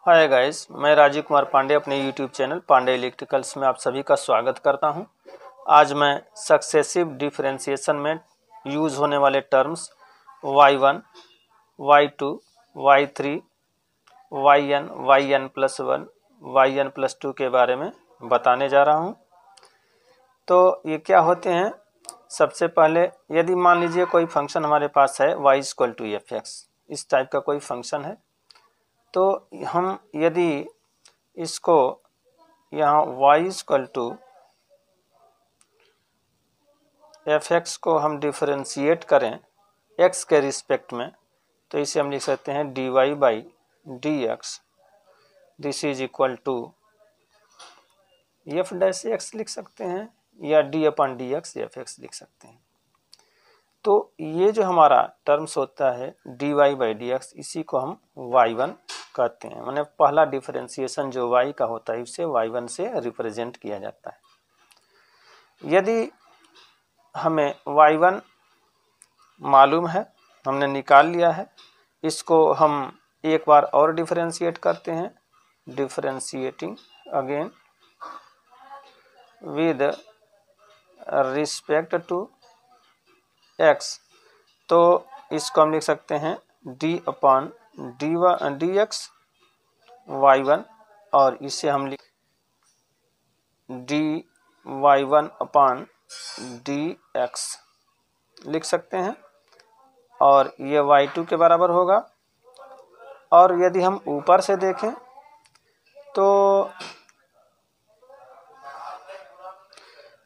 Hi guys, मैं राजीव कुमार पांडे अपने YouTube channel Pandey electricals में आप सभी का स्वागत करता हूं। आज मैं सक्सेसिव डिफरेंशिएशन में यूज़ होने वाले terms y1, y2, y3, yn+1, yn+2 के बारे में बताने जा रहा हूं। तो ये क्या होते हैं? सबसे पहले यदि मान लीजिए कोई फंक्शन हमारे पास है y=fx, इस टाइप का कोई फंक्शन है, तो हम यदि इसको यहाँ y=fx को हम डिफरेंशिएट करें x के रिस्पेक्ट में, तो इसे हम लिख सकते हैं dy/dx this is equal to f' लिख सकते हैं या d/dx fx लिख सकते हैं। तो ये जो हमारा टर्म्स होता है dy/dx, इसी को हम y1 कहते हैं। माने पहला डिफरेंशिएशन जो y का होता है उसे y1 से रिप्रेजेंट किया जाता है। यदि हमें y1 मालूम है, हमने निकाल लिया है, इसको हम एक बार और डिफरेंशिएट करते हैं, differentiating again with respect to x, तो इसको हम लिख सकते हैं d/dx y1, और इसे हम लिख dy1/dx लिख सकते हैं, और ये y2 के बराबर होगा। और यदि हम ऊपर से देखें तो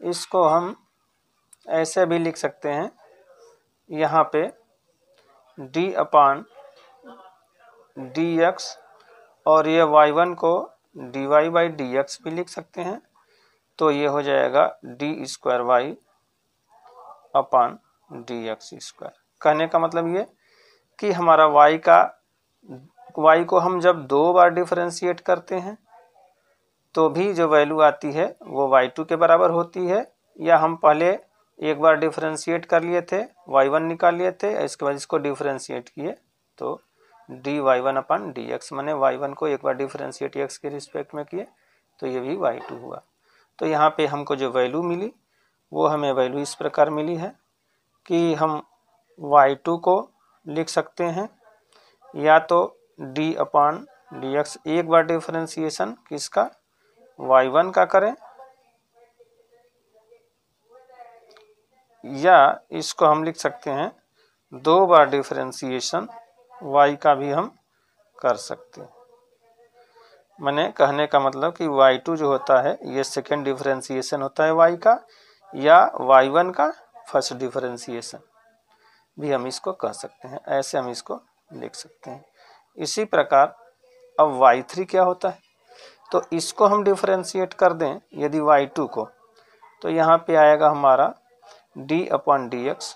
इसको हम ऐसे भी लिख सकते हैं, यहाँ पे d/dx और ये y1 को dy/dx भी लिख सकते हैं, तो ये हो जाएगा d²y/dx²। कहने का मतलब ये कि हमारा y को हम जब दो बार डिफरेंशिएट करते हैं तो भी जो वैल्यू आती है वो y2 के बराबर होती है, या हम पहले एक बार डिफरेंशिएट कर लिए थे, y1 निकाल लिए थे, इसके बाद इसको डिफरेंशिएट किए तो dy1/dx, माने y1 को एक बार डिफरेंशिएट x के रिस्पेक्ट में किए तो ये भी y2 हुआ। तो यहाँ पे हमको जो वैल्यू मिली वो हमें वैल्यू इस प्रकार मिली है कि हम y2 को लिख सकते हैं या तो d/dx, एक बार डिफरेंशिएशन किसका, y1 का करें, या इसको हम लिख सकते हैं दो बार डिफरेंशिएशन y का भी हम कर सकते हैं। मैंने कहने का मतलब कि y2 जो होता है ये सेकेंड डिफरेंशिएशन होता है y का, या y1 का फर्स्ट डिफरेंशिएशन भी हम इसको कह सकते हैं। ऐसे हम इसको लिख सकते हैं। इसी प्रकार अब y3 क्या होता है, तो इसको हम डिफरेंशिएट कर दें यदि y2 को, तो यहाँ पे आएगा हमारा d/dx,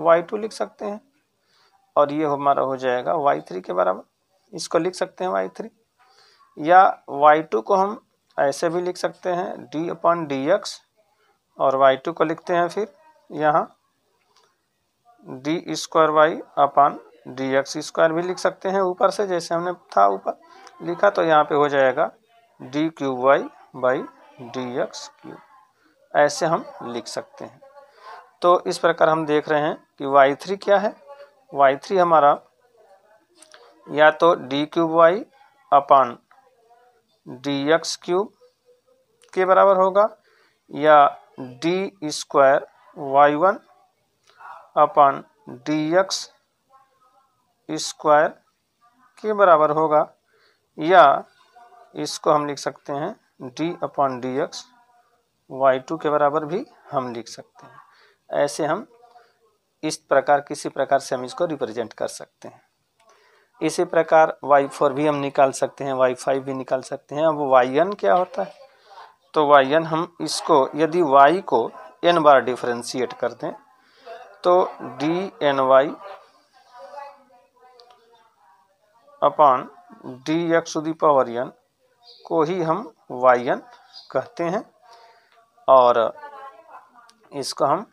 y2 लिख सकते हैं, और ये हमारा हो जाएगा y3 के बराबर, इसको लिख सकते हैं y3। या y2 को हम ऐसे भी लिख सकते हैं d/dx, और y2 को लिखते हैं फिर यहाँ d²y/dx² भी लिख सकते हैं ऊपर से, जैसे हमने था ऊपर लिखा, तो यहाँ पे हो जाएगा d³y/dx³। ऐसे हम लिख सकते हैं। तो इस प्रकार हम देख रहे हैं कि y3 क्या है। y3 हमारा या तो d³y/dx³ के बराबर होगा, या d²y/dx² के बराबर होगा, या इसको हम लिख सकते हैं d/dx y2 के बराबर भी हम लिख सकते हैं। ऐसे हम इस प्रकार किसी प्रकार से हम इसको रिप्रेजेंट कर सकते हैं। इसी प्रकार y4 भी हम निकाल सकते हैं, y5 भी निकाल सकते हैं। अब yn क्या होता है, तो yn हम इसको यदि y को n बार डिफरेंशिएट कर दें तो dny/dxn को ही हम yn कहते हैं, और इसको हम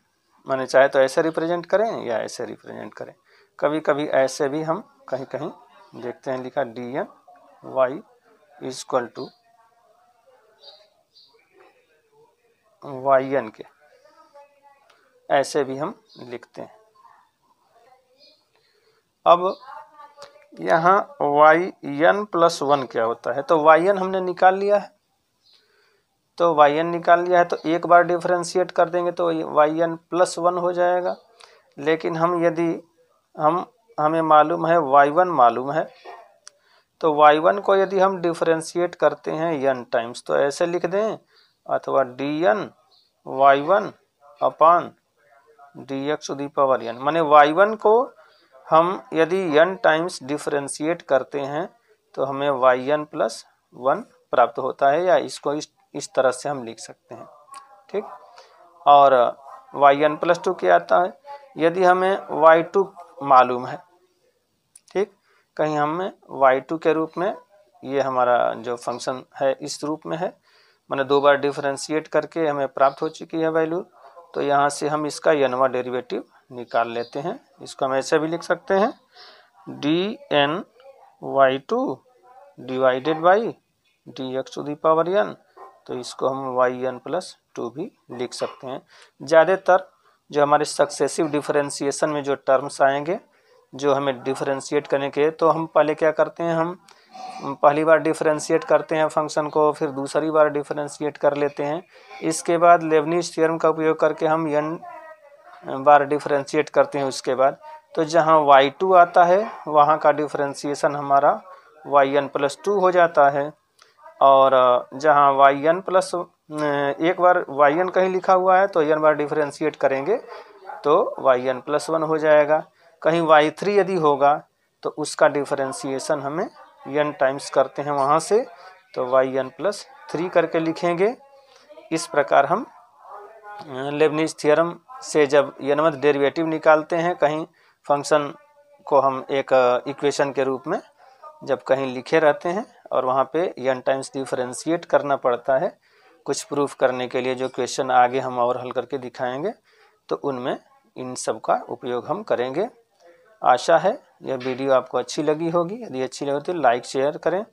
माने चाहे तो ऐसे रिप्रेजेंट करें या ऐसे रिप्रेजेंट करें। कभी कभी ऐसे भी हम कहीं कहीं देखते हैं लिखा dny is equal to yn के, ऐसे भी हम लिखते हैं। अब यहाँ yn प्लस 1 क्या होता है, तो yn हमने निकाल लिया है, तो yn निकाल लिया है तो एक बार डिफरेंशिएट कर देंगे तो yn प्लस 1 हो जाएगा। लेकिन हम यदि हमें मालूम है y1 मालूम है, तो y1 को यदि हम डिफरेंशिएट करते हैं n टाइम्स तो ऐसे लिख दें, अथवा dn y1 upon dx to the power n, माने y1 को हम यदि n टाइम्स डिफरेंशिएट करते हैं तो हमें yn प्लस 1 प्राप्त होता है, या इसको इस तरह से हम लिख सकते हैं। ठीक, और yn प्लस 2 क्या आता है, यदि हमें y2 मालूम है, ठीक, कहीं हमें y2 के रूप में, ये हमारा जो फंक्शन है इस रूप में है, मैंने 2 बार डिफरेंशिएट करके हमें प्राप्त हो चुकी है वैल्यू, तो यहाँ से हम इसका n वां डेरिवेटिव निकाल लेते हैं। इसको हम ऐसे भी लिख सकते हैं dn y2 divided by dx to the power n, तो इसको हम yn प्लस 2 भी लिख सकते हैं। ज़्यादातर जो हमारे सक्सेसिव डिफरेंशिएशन में जो टर्म्स आएंगे जो हमें डिफरेंशिएट करने के, तो हम पहले क्या करते हैं, हम पहली बार डिफरेंशिएट करते हैं फंक्शन को, फिर दूसरी बार डिफरेंशिएट कर लेते हैं, इसके बाद लेबनिज थ्योरम का उपयोग करके हम n बार डिफरेंशिएट करते हैं उसके बाद, तो जहाँ y2 आता है वहाँ का डिफरेंशिएशन हमारा yn प्लस 2 हो जाता है, और जहाँ yn प्लस एक बार yn कहीं लिखा हुआ है तो n बार डिफरेंशिएट करेंगे तो yn प्लस 1 हो जाएगा। कहीं y3 यदि होगा तो उसका डिफरेंशिएशन हमें n टाइम्स करते हैं वहाँ से, तो yn प्लस 3 करके लिखेंगे। इस प्रकार हम लेबनिज थ्योरम से जब n डेरिवेटिव निकालते हैं, कहीं फंक्शन को हम एक इक्वेशन के रूप में जब कहीं लिखे रहते हैं और वहाँ पे n टाइम्स डिफरेंशिएट करना पड़ता है कुछ प्रूफ करने के लिए, जो क्वेश्चन आगे हम और हल करके दिखाएंगे, तो उनमें इन सब का उपयोग हम करेंगे। आशा है यह वीडियो आपको अच्छी लगी होगी, यदि अच्छी लगी तो लाइक शेयर करें,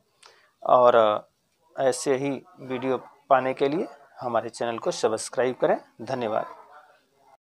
और ऐसे ही वीडियो पाने के लिए हमारे चैनल को सब्सक्राइब करें। धन्यवाद।